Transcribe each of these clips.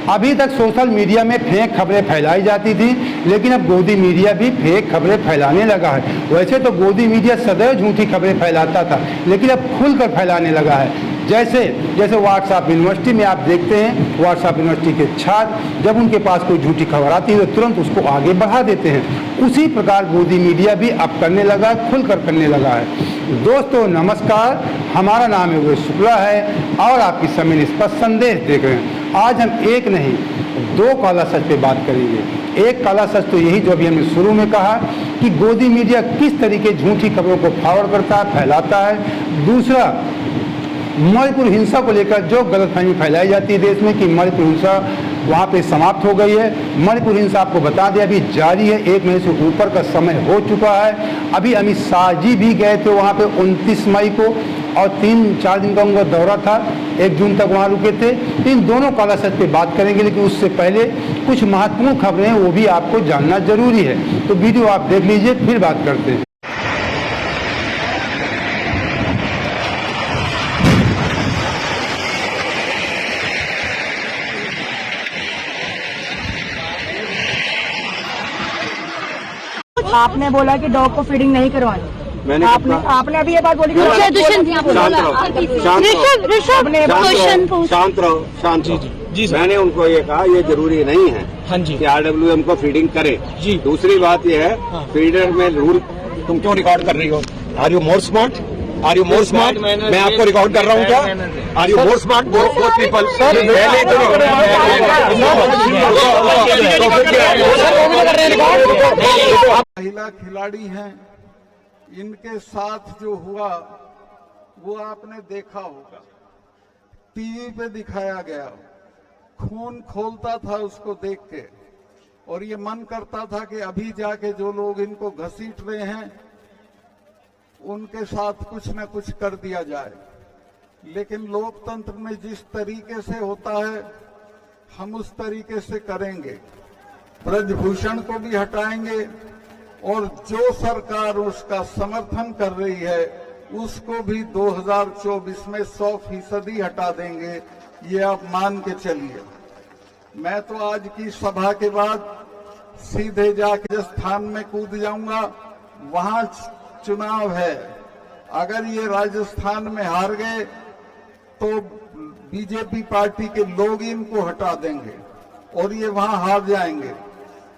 अभी तक social media में फेक खबरें फैलाई जाती थी, लेकिन अब गोदी मीडिया भी फेक खबरें फैलाने लगा है। वैसे तो गोदी मीडिया सदैव झूठी खबरें फैलाता था, लेकिन अब खुलकर फैलाने लगा है। जैसे व्हाट्सएप यूनिवर्सिटी में आप देखते हैं, व्हाट्सएप यूनिवर्सिटी के छात्र जब उनके पास कोई झूठी खबर आती है तो तुरंत उसको आगे बढ़ा देते हैं। उसी प्रकार गोदी मीडिया भी अब करने लगा है, खुलकर करने लगा है। दोस्तों नमस्कार, हमारा नाम है वे शुक्ला है और आपकी समय इस पर संदेश देख रहे हैं। आज हम एक नहीं 2 काला सच पे बात करेंगे। एक काला सच तो यही जो अभी हमने शुरू में कहा कि गोदी मीडिया किस तरीके झूठी खबरों को फॉरवर्ड करता है, फैलाता है। दूसरा, मणिपुर हिंसा को लेकर जो गलतफहमी फैलाई जाती है देश में कि मणिपुर हिंसा वहाँ पे समाप्त हो गई है। मणिपुर हिंसा आपको बता दें अभी जारी है, 1 महीने से ऊपर का समय हो चुका है। अभी अमित शाह जी भी गए थे वहाँ पे 29 मई को और 3-4 दिन का उनका दौरा था, 1 जून तक वहाँ रुके थे। इन दोनों काला सच पे बात करेंगे, लेकिन उससे पहले कुछ महत्वपूर्ण खबरें वो भी आपको जानना जरूरी है। तो वीडियो आप देख लीजिए, फिर बात करते हैं। आपने बोला कि डॉग को फीडिंग नहीं करवानी। मैंने आपने अभी ये बात बोली। शांत जी। मैंने उनको ये कहा ये जरूरी नहीं है हाँ जी कि RWM को फीडिंग करे जी। दूसरी बात ये है हाँ। फीडर में रूल। तुम क्यों रिकॉर्ड कर रही हो? Are you more smart? Are you more smart? मैं आपको रिकॉर्ड कर रहा हूँ क्या? Are you more smart? Both people. महिला खिलाड़ी हैं, इनके साथ जो हुआ वो आपने देखा होगा, टीवी पे दिखाया गया। खून खोलता था उसको देख के और ये मन करता था कि अभी जाके जो लोग इनको घसीट रहे हैं उनके साथ कुछ न कुछ कर दिया जाए। लेकिन लोकतंत्र में जिस तरीके से होता है हम उस तरीके से करेंगे। ब्रजभूषण को भी हटाएंगे और जो सरकार उसका समर्थन कर रही है उसको भी 2024 में 100% हटा देंगे, ये आप मान के चलिए। मैं तो आज की सभा के बाद सीधे जाके राजस्थान में कूद जाऊंगा, वहां चुनाव है। अगर ये राजस्थान में हार गए तो बीजेपी पार्टी के लोग इनको हटा देंगे और ये वहां हार जाएंगे।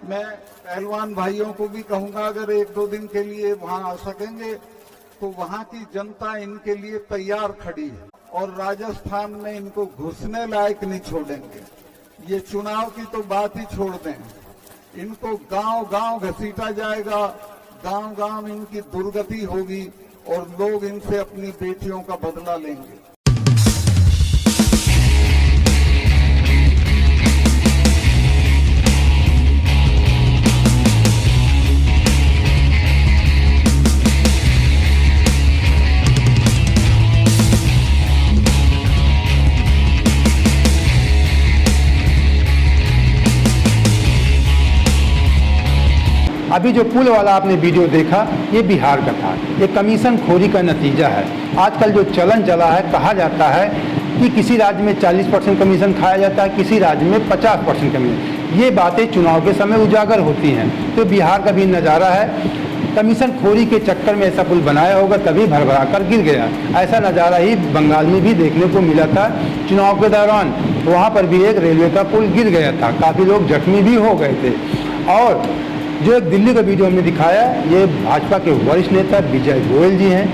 मैं पहलवान भाइयों को भी कहूंगा अगर 1-2 दिन के लिए वहां आ सकेंगे तो वहां की जनता इनके लिए तैयार खड़ी है और राजस्थान में इनको घुसने लायक नहीं छोड़ेंगे। ये चुनाव की तो बात ही छोड़ दें, इनको गांव-गांव घसीटा जाएगा, गांव-गांव इनकी दुर्गति होगी और लोग इनसे अपनी बेटियों का बदला लेंगे। अभी जो पुल वाला आपने वीडियो देखा ये बिहार का था। ये कमीशन खोरी का नतीजा है। आजकल जो चलन चला है, कहा जाता है कि किसी राज्य में 40% कमीशन खाया जाता है, किसी राज्य में 50% कमीशन। ये बातें चुनाव के समय उजागर होती हैं। तो बिहार का भी नज़ारा है, कमीशन खोरी के चक्कर में ऐसा पुल बनाया होगा तभी भरभरा कर गिर गया। ऐसा नज़ारा ही बंगाल में भी देखने को मिला था चुनाव के दौरान। वहाँ पर भी एक रेलवे का पुल गिर गया था, काफ़ी लोग जख्मी भी हो गए थे। और जो एक दिल्ली का वीडियो हमने दिखाया, ये भाजपा के वरिष्ठ नेता विजय गोयल जी हैं।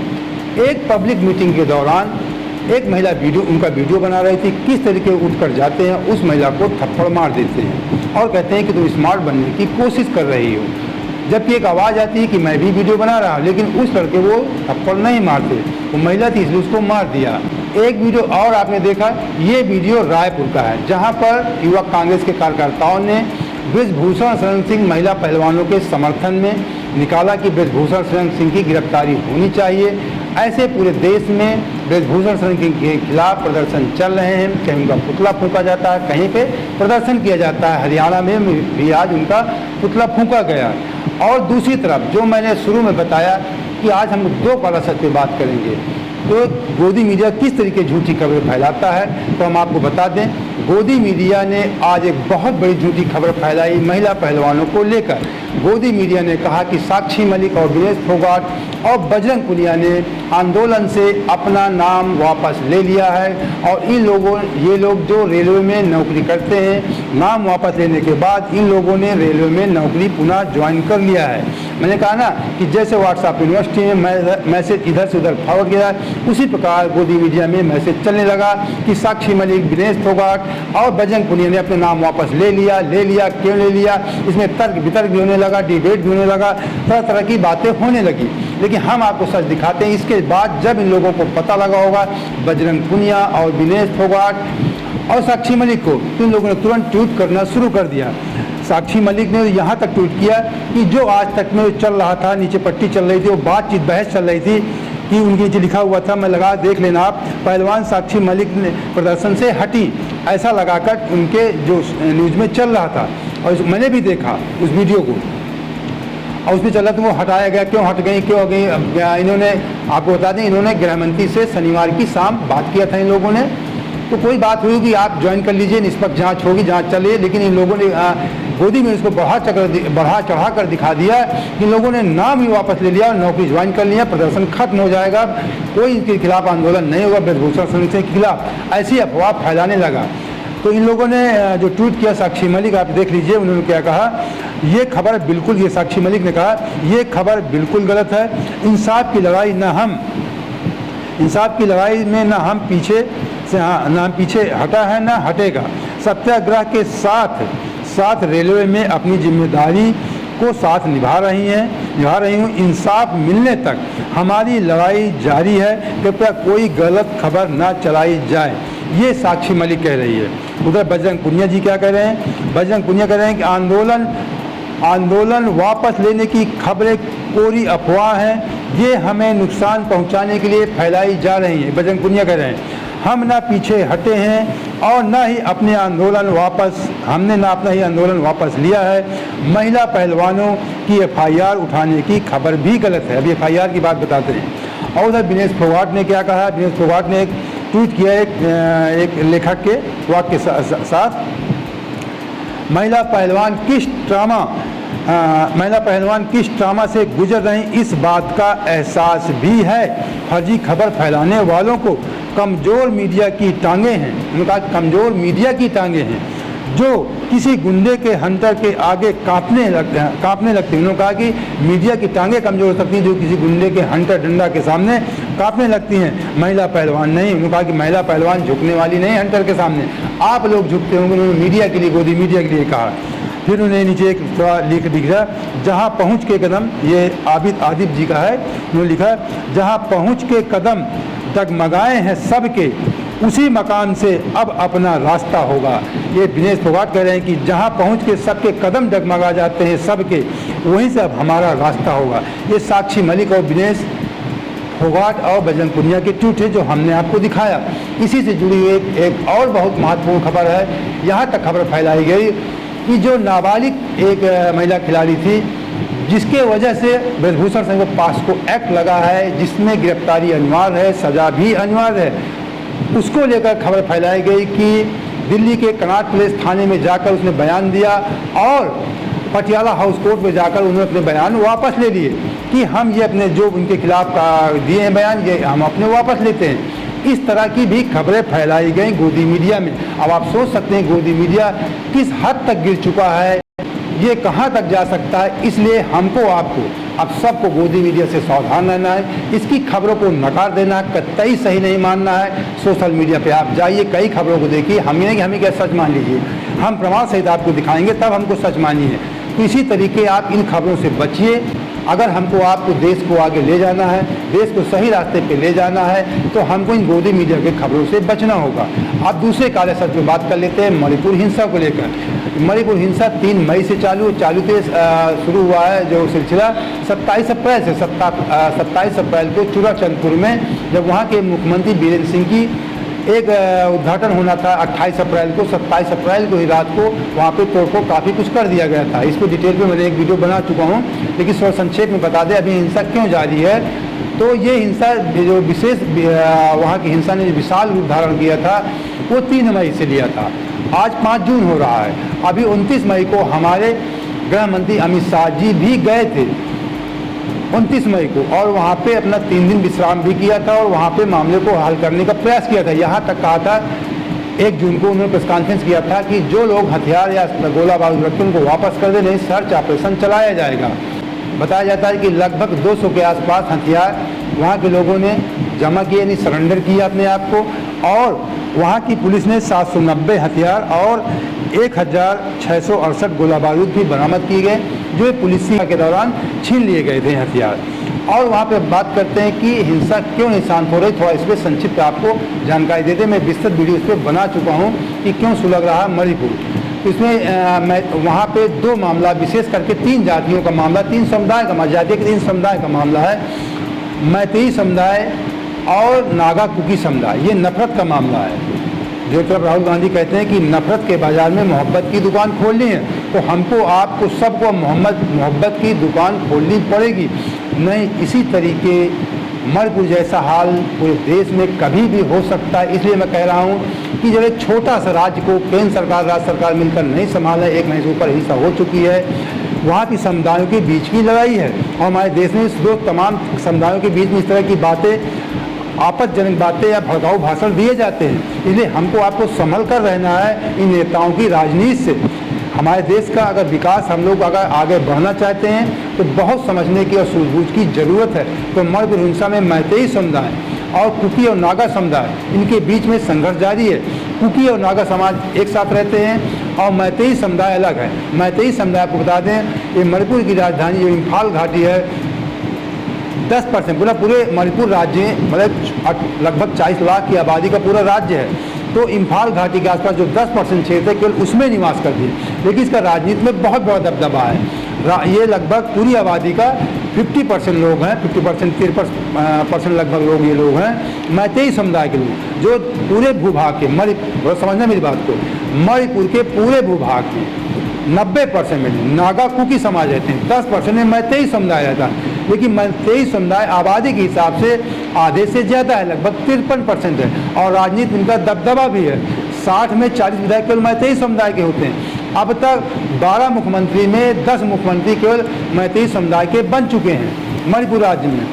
एक पब्लिक मीटिंग के दौरान एक महिला उनका वीडियो बना रही थी, किस तरीके उठकर जाते हैं, उस महिला को थप्पड़ मार देते हैं और कहते हैं कि तुम स्मार्ट बनने की कोशिश कर रही हो। जबकि एक आवाज़ आती है कि मैं भी वीडियो बना रहा हूँ, लेकिन उस लड़के वो थप्पड़ नहीं मारते, वो महिला थी इसलिए उसको मार दिया। एक वीडियो और आपने देखा, ये वीडियो रायपुर का है, जहाँ पर युवक कांग्रेस के कार्यकर्ताओं ने ब्रजभूषण शरण सिंह महिला पहलवानों के समर्थन में निकाला कि ब्रजभूषण शरण सिंह की गिरफ्तारी होनी चाहिए। ऐसे पूरे देश में ब्रजभूषण शरण सिंह के खिलाफ प्रदर्शन चल रहे हैं। कहीं उनका पुतला फूंका जाता है, कहीं पे प्रदर्शन किया जाता है। हरियाणा में भी आज उनका पुतला फूंका गया। और दूसरी तरफ जो मैंने शुरू में बताया कि आज हम 2 काला सच पे बात करेंगे। तो गोदी मीडिया किस तरीके झूठी खबरें फैलाता है, तो हम आपको बता दें। गोदी मीडिया ने आज एक बहुत बड़ी झूठी खबर फैलाई महिला पहलवानों को लेकर। गोदी मीडिया ने कहा कि साक्षी मलिक और विनेश फोगाट और बजरंग पुनिया ने आंदोलन से अपना नाम वापस ले लिया है और ये लोग जो रेलवे में नौकरी करते हैं, नाम वापस लेने के बाद इन लोगों ने रेलवे में नौकरी पुनः ज्वाइन कर लिया है। मैंने कहा ना कि जैसे व्हाट्सएप यूनिवर्सिटी में मैसेज इधर से उधर फॉरवर्ड किया, उसी प्रकार गोदी मीडिया में मैसेज चलने लगा कि साक्षी मलिक, विनेश फोगाट और बजरंग पुनिया ने अपने नाम वापस ले लिया। क्यों ले लिया? इसमें तर्क वितर्क भी होने लगा, डिबेट भी होने लगा, तरह तरह की बातें होने लगी। लेकिन हम आपको सच दिखाते हैं। इसके बाद जब इन लोगों को पता लगा होगा, बजरंग पुनिया और विनेश फोगाट और साक्षी मलिक को, तो इन लोगों ने तुरंत ट्वीट करना शुरू कर दिया। साक्षी मलिक ने यहाँ तक ट्वीट किया कि जो आज तक में चल रहा था, नीचे पट्टी चल रही थी, वो बातचीत बहस चल रही थी कि उनके नीचे लिखा हुआ था, मैं लगा देख लेना आप, पहलवान साक्षी मलिक ने प्रदर्शन से हटी, ऐसा लगाकर उनके जो न्यूज़ में चल रहा था। और मैंने भी देखा उस वीडियो को, और उसमें चला तो वो हटाया गया, क्यों हट गई, क्यों हो गई। इन्होंने आपको बता दें, इन्होंने गृह मंत्री से शनिवार की शाम बात किया था इन लोगों ने, तो कोई बात हुई कि आप ज्वाइन कर लीजिए, निष्पक्ष जांच होगी, जांच चलिए। लेकिन इन लोगों ने गोदी में इसको बढ़ा चढ़ा कर दिखा दिया कि इन लोगों ने नाम ही वापस ले लिया और नौकरी ज्वाइन कर लिया, प्रदर्शन खत्म हो जाएगा, कोई इनके खिलाफ आंदोलन नहीं होगा, ब्रजभूषण सिंह के खिलाफ ऐसी अफवाह फैलाने लगा। तो इन लोगों ने जो ट्वीट किया साक्षी मलिक, आप देख लीजिए उन्होंने क्या कहा। ये खबर बिल्कुल, ये साक्षी मलिक ने कहा, ये खबर बिल्कुल गलत है। इंसाफ की लड़ाई में ना हम पीछे हटा है ना हटेगा। सत्याग्रह के साथ रेलवे में अपनी जिम्मेदारी को साथ निभा रही हूँ। इंसाफ मिलने तक हमारी लड़ाई जारी है। कृपया कोई गलत खबर ना चलाई जाए, ये साक्षी मलिक कह रही है। उधर बजरंग पुनिया जी क्या कह रहे हैं? बजरंग पुनिया कह रहे हैं कि आंदोलन वापस लेने की खबरें कोरी अफवाह हैं, ये हमें नुकसान पहुंचाने के लिए फैलाई जा रही हैं। बजरंग पुनिया कह रहे हैं हम ना पीछे हटे हैं और ना ही अपने आंदोलन वापस लिया है। महिला पहलवानों की FIR उठाने की खबर भी गलत है। अभी FIR की बात बताते हैं। और उधर विनेश फोगाट ने क्या कहा? विनेश फोगाट ने एक ट्वीट किया एक लेखक के वाक्य के साथ, महिला पहलवान किस ट्रामा से गुजर रही, इस बात का एहसास भी है। फर्जी खबर फैलाने वालों को कमज़ोर मीडिया की टांगें हैं। उन्होंने कहा कमज़ोर मीडिया की टांगें हैं जो किसी गुंडे के हंटर के आगे कांपने लगते हैं। उन्होंने कहा कि मीडिया की टांगें कमज़ोर हो सकती हैं जो किसी गुंडे के हंटर डंडा के सामने कांपने लगती हैं, महिला पहलवान नहीं। उन्होंने कहा कि महिला पहलवान झुकने वाली नहीं हंटर के सामने, आप लोग झुकते होंगे। उन्होंने मीडिया के लिए, गोदी मीडिया के लिए कहा। फिर उन्होंने नीचे एक थोड़ा लिख दिया, जहाँ पहुँच के कदम, ये आदिब जी का है, उन्होंने लिखा जहाँ पहुँच के कदम डगमगाए हैं सबके, उसी मकाम से अब अपना रास्ता होगा। ये विनेश फोगाट कह रहे हैं कि जहाँ पहुँच के सबके कदम डगमगा जाते हैं सबके, वहीं से अब हमारा रास्ता होगा। ये साक्षी मलिक और विनेश फोगाट और बजरंग पुनिया के ट्वीट है जो हमने आपको दिखाया। इसी से जुड़ी हुई एक और बहुत महत्वपूर्ण खबर है। यहाँ तक खबर फैलाई गई कि जो नाबालिग एक महिला खिलाड़ी थी, जिसके वजह से ब्रजभूषण सिंह पास्को एक्ट लगा है, जिसमें गिरफ्तारी अनिवार्य है, सजा भी अनिवार्य है, उसको लेकर खबर फैलाई गई कि दिल्ली के कनॉट प्लेस थाने में जाकर उसने बयान दिया और पटियाला हाउस कोर्ट में जाकर उन्होंने अपने बयान वापस ले लिए कि हम ये अपने जो उनके खिलाफ दिए हैं बयान, ये हम अपने वापस लेते हैं। इस तरह की भी खबरें फैलाई गई गोदी मीडिया में। अब आप सोच सकते हैं गोदी मीडिया किस हद तक गिर चुका है, ये कहाँ तक जा सकता है। इसलिए हमको, आपको, अब सबको गोदी मीडिया से सावधान रहना है। इसकी खबरों को नकार देना कतई सही नहीं मानना है। सोशल मीडिया पे आप जाइए, कई खबरों को देखिए, हमें क्या सच मान लीजिए, हम प्रमाण सहित आपको दिखाएंगे, तब हमको सच मानिए। तो इसी तरीके आप इन खबरों से बचिए। अगर हमको आपको देश को आगे ले जाना है, देश को सही रास्ते पे ले जाना है, तो हमको इन गोदी मीडिया के खबरों से बचना होगा। आप दूसरे काले सच में बात कर लेते हैं मणिपुर हिंसा को लेकर। मणिपुर हिंसा 3 मई से चालू थे, शुरू हुआ है जो सिलसिला 27 अप्रैल को चूड़ाचंदपुर में, जब वहाँ के मुख्यमंत्री बीरेंद्र सिंह की एक उद्घाटन होना था 28 अप्रैल को, 27 अप्रैल को ही रात को वहाँ पे तोड़फोड़ काफ़ी कुछ कर दिया गया था। इसको डिटेल में मैंने एक वीडियो बना चुका हूँ, लेकिन थोड़ा संक्षेप में बता दें अभी हिंसा क्यों जारी है। तो ये हिंसा जो विशेष वहाँ की हिंसा ने जो विशाल रूप धारण किया था वो 3 मई से लिया था। आज 5 जून हो रहा है। अभी 29 मई को हमारे गृह मंत्री अमित शाह जी भी गए थे 29 मई को, और वहाँ पे अपना 3 दिन विश्राम भी किया था और वहाँ पे मामले को हल करने का प्रयास किया था। यहाँ तक कहा था 1 जून को उन्होंने प्रेस कॉन्फ्रेंस किया था कि जो लोग हथियार या गोला बारूद रखते हैं उनको वापस कर दे, नहीं सर्च ऑपरेशन चलाया जाएगा। बताया जाता है कि लगभग 200 के आसपास हथियार वहाँ के लोगों ने जमा किए, यानी सरेंडर किया अपने आप को, और वहाँ की पुलिस ने 790 हथियार और 1668 गोला बारूद भी बरामद किए गए, जो पुलिस के दौरान छीन लिए गए थे हथियार। और वहाँ पे बात करते हैं कि हिंसा क्यों नहीं शांत हो रही, थोड़ा इस पर संक्षिप्त आपको जानकारी देते। मैं विस्तृत वीडियो इस पर बना चुका हूँ कि क्यों सुलग रहा मणिपुर। इसमें मैं वहाँ पे 2 मामला, विशेष करके 3 जातियों का मामला, 3 समुदाय का, जातीय के 3 समुदाय का मामला है। मैतेई समुदाय और नागा कुकी समुदाय, ये नफरत का मामला है। जो तरफ राहुल गांधी कहते हैं कि नफरत के बाजार में मोहब्बत की दुकान खोलनी है, तो हमको, आपको, सबको मोहब्बत की दुकान खोलनी पड़ेगी। नहीं, इसी तरीके मणिपुर जैसा हाल पूरे देश में कभी भी हो सकता है। इसलिए मैं कह रहा हूँ कि जब एक छोटा सा राज्य को केंद्र सरकार, राज्य सरकार मिलकर नहीं संभाला, 1 महीने से ऊपर हिंसा हो चुकी है, वहाँ की समुदायों के बीच की लड़ाई है, और हमारे देश में इस रोज तमाम समुदायों के बीच में इस तरह की बातें, आपत्तिजनक बातें या भड़काऊ भाषण दिए जाते हैं। इसलिए हमको, आपको संभल कर रहना है इन नेताओं की राजनीति से। हमारे देश का अगर विकास, हम लोग अगर आगे बढ़ना चाहते हैं तो बहुत समझने की और सूझबूझ की ज़रूरत है। तो मणिपुर हिंसा में मैतेई समुदाय और कुकी और नागा समुदाय, इनके बीच में संघर्ष जारी है। कुकी और नागा समाज एक साथ रहते हैं और मैतेई समुदाय अलग है। मैतेई समुदाय को बता दें, ये मणिपुर की राजधानी जो इम्फाल घाटी है, 10% पूरे मणिपुर राज्य, मतलब लगभग 40 लाख की आबादी का पूरा राज्य है। तो इम्फाल घाटी के आसपास जो 10% क्षेत्र है, केवल उसमें निवास करती है, लेकिन इसका राजनीति में बहुत बड़ा दबदबा है। ये लगभग पूरी आबादी का 50% लोग हैं, 50% 53% लगभग लोग ये लोग हैं मैतेई समुदाय के लोग, जो पूरे भूभाग के, मणिपुर, समझना मेरी बात को, मणिपुर के पूरे भूभाग में 90% में नागा कुकी समाज रहते हैं, 10% में मैतेई समुदाय रहता है। लेकिन मैतेई समुदाय आबादी के हिसाब से आधे से ज़्यादा है, लगभग 53% है, और राजनीति इनका दबदबा भी है। 60 में 40 विधायक केवल मैतेई समुदाय के होते हैं। अब तक 12 मुख्यमंत्री में 10 मुख्यमंत्री केवल मैतेई समुदाय के बन चुके हैं मणिपुर राज्य में।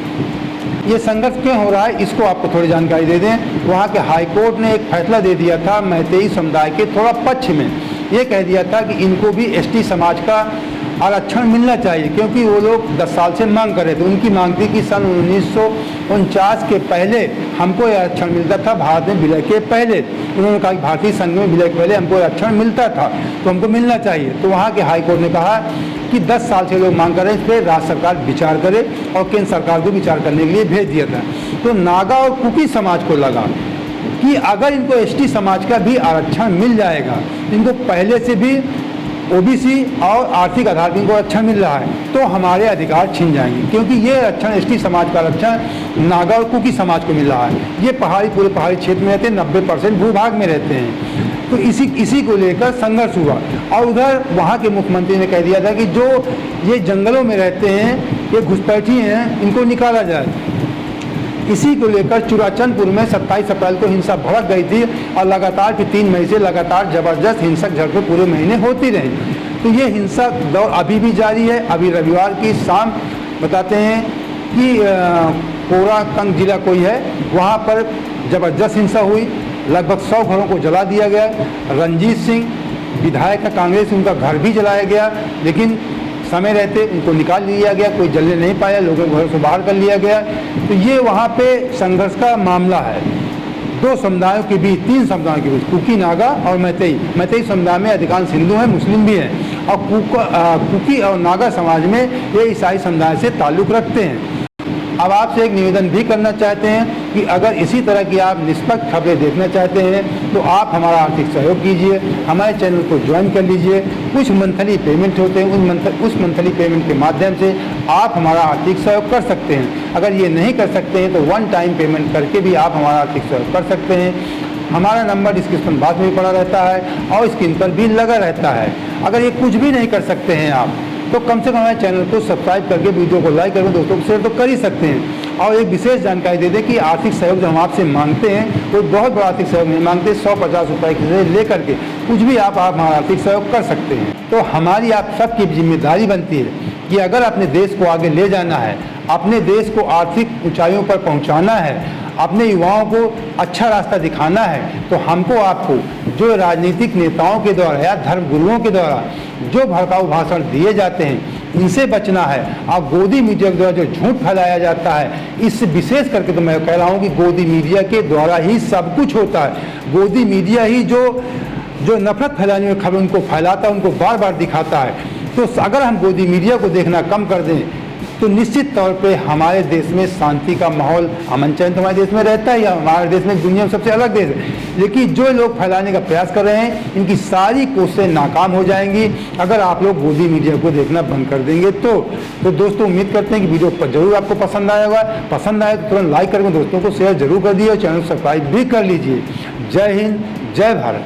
ये संघर्ष क्यों हो रहा है, इसको आपको थोड़ी जानकारी दे दें। वहाँ के हाई कोर्ट ने एक फैसला दे दिया था मैतेई समुदाय के थोड़ा पक्ष में। ये कह दिया था कि इनको भी एसटी समाज का आरक्षण मिलना चाहिए, क्योंकि वो लोग 10 साल से मांग कर रहे थे। उनकी मांग थी कि सन 1949 के पहले हमको यह आरक्षण मिलता था, भारत में विलय के पहले। उन्होंने कहा कि भारतीय संघ में विलय के पहले हमको आरक्षण मिलता था, तो हमको मिलना चाहिए। तो वहाँ के हाई कोर्ट ने कहा कि 10 साल से लोग मांग कर रहे हैं, इस पर राज्य सरकार विचार करे, और केंद्र सरकार को विचार करने के लिए भेज दिया था। तो नागा और कुकी समाज को लगा कि अगर इनको एसटी समाज का भी आरक्षण मिल जाएगा, इनको पहले से भी ओबीसी और आर्थिक आधार पर इनको आरक्षण मिल रहा है, तो हमारे अधिकार छिन जाएंगे, क्योंकि ये आरक्षण एसटी समाज का आरक्षण नागा और कुकी समाज को मिल रहा है। ये पूरे पहाड़ी क्षेत्र में रहते हैं, 90% भूभाग में रहते हैं। तो इसी को लेकर संघर्ष हुआ। और उधर वहाँ के मुख्यमंत्री ने कह दिया था कि जो ये जंगलों में रहते हैं, ये घुसपैठी हैं, इनको निकाला जाए। इसी को लेकर चुराचंदपुर में 27 अप्रैल को हिंसा भड़क गई थी, और लगातार 3 मई से लगातार जबरदस्त हिंसक झड़पें पूरे महीने होती रही। तो ये हिंसक दौर अभी भी जारी है। अभी रविवार की शाम बताते हैं कि कोराकंग जिला कोई है, वहाँ पर जबरदस्त हिंसा हुई, लगभग 100 घरों को जला दिया गया। रंजीत सिंह विधायक का कांग्रेस, उनका घर भी जलाया गया, लेकिन समय रहते उनको निकाल लिया गया, कोई जलने नहीं पाया, लोगों को घरों से बाहर कर लिया गया। तो ये वहाँ पे संघर्ष का मामला है, 2 समुदायों के बीच, 3 समुदायों के बीच, कुकी, नागा और मैतेई। मैतेई समुदाय में अधिकांश हिंदू हैं, मुस्लिम भी हैं, और कुकी और नागा समाज में ये ईसाई समुदाय से ताल्लुक़ रखते हैं। अब आपसे एक निवेदन भी करना चाहते हैं कि अगर इसी तरह की आप निष्पक्ष खबरें देखना चाहते हैं तो आप हमारा आर्थिक सहयोग कीजिए, हमारे चैनल को ज्वाइन कर लीजिए। कुछ मंथली पेमेंट होते हैं, उस मंथली पेमेंट के माध्यम से आप हमारा आर्थिक सहयोग कर सकते हैं। अगर ये नहीं कर सकते हैं तो 1 टाइम पेमेंट करके भी आप हमारा आर्थिक सहयोग कर सकते हैं। हमारा नंबर डिस्क्रिप्शन बॉक्स में पड़ा रहता है और स्क्रीन पर भी लगा रहता है। अगर ये कुछ भी नहीं कर सकते हैं आप, तो कम से कम हमारे चैनल को सब्सक्राइब करके वीडियो को लाइक करके दोस्तों को शेयर तो कर ही सकते हैं। और एक विशेष जानकारी दे दें कि आर्थिक सहयोग जो हम आपसे मांगते हैं कोई बहुत बड़ा आर्थिक सहयोग नहीं मांगते, 150 रुपये से लेकर के कुछ भी आप हमारा आर्थिक सहयोग कर सकते हैं। तो हमारी आप सबकी जिम्मेदारी बनती है कि अगर अपने देश को आगे ले जाना है, अपने देश को आर्थिक ऊंचाइयों पर पहुंचाना है, अपने युवाओं को अच्छा रास्ता दिखाना है, तो हमको आपको जो राजनीतिक नेताओं के द्वारा या धर्म गुरुओं के द्वारा जो भड़काऊ भाषण दिए जाते हैं इनसे बचना है। और गोदी मीडिया के द्वारा जो झूठ फैलाया जाता है, इससे विशेष करके तो मैं कह रहा हूँ कि गोदी मीडिया के द्वारा ही सब कुछ होता है। गोदी मीडिया ही जो नफरत फैलाने में खबर उनको फैलाता है, उनको बार बार दिखाता है। तो अगर हम गोदी मीडिया को देखना कम कर दें तो निश्चित तौर पे हमारे देश में शांति का माहौल, अमन चैन हमारे देश में रहता है, या हमारे देश में दुनिया में सबसे अलग देश है। लेकिन जो लोग फैलाने का प्रयास कर रहे हैं इनकी सारी कोशिशें नाकाम हो जाएंगी अगर आप लोग गोदी मीडिया को देखना बंद कर देंगे। तो दोस्तों उम्मीद करते हैं कि वीडियो पर जरूर आपको पसंद आया होगा। पसंद आए तो तुरंत लाइक करके दोस्तों को शेयर जरूर कर दिए और चैनल सब्सक्राइब भी कर लीजिए। जय हिंद, जय भारत।